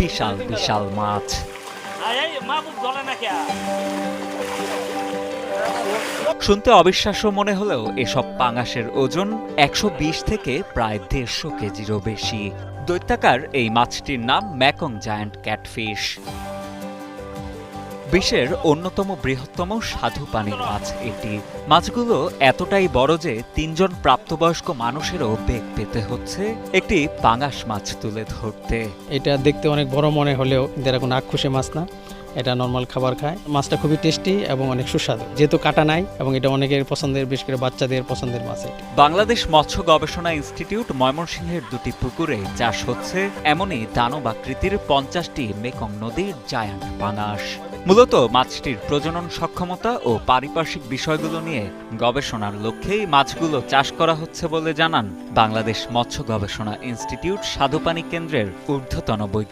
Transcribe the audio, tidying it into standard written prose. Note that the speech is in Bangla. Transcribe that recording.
বিশাল বিশাল মাছ। শুনতে অবিশ্বাস্য মনে হলেও এসব পাঙাশের ওজন ১২০ থেকে প্রায় ১৫০ কেজিরও বেশি। দৈত্যাকার এই মাছটির নাম ম্যাকং জায়ান্ট ক্যাটফিশ। বিশ্বের অন্যতম বৃহত্তম স্বাদু পানির মাছ এটি। মাছগুলো এতটাই বড় যে ৩ জন প্রাপ্তবয়স্ক মানুষেরও বেগ পেতে হচ্ছে একটি পাঙাশ মাছ তুলে ধরতে। এটা দেখতে অনেক বড় মনে হলেও এরা কোনো আক্ষুষে মাছ না, এটা নর্মাল খাবার খায়। মাছটা খুবই টেস্টি এবং অনেক সুস্বাদু, যেহেতু কাটা নাই এবং এটা অনেকের পছন্দের, বিশেষ করে বাচ্চাদের পছন্দের মাছ। বাংলাদেশ মৎস্য গবেষণা ইনস্টিটিউট ময়মনসিংহের ২টি পুকুরে চাষ হচ্ছে এমনই দানব আকৃতির ৫০টি মেকং নদীর জায়ান্ট পাঙাশ। মূলত মাছটির প্রজনন সক্ষমতা ও পারিপার্শ্বিক বিষয়গুলো নিয়ে গবেষণার লক্ষ্যেই মাছগুলো চাষ করা হচ্ছে বলে জানান বাংলাদেশ মৎস্য গবেষণা ইনস্টিটিউট স্বাদুপানি কেন্দ্রের ঊর্ধ্বতন বৈজ্ঞানিক।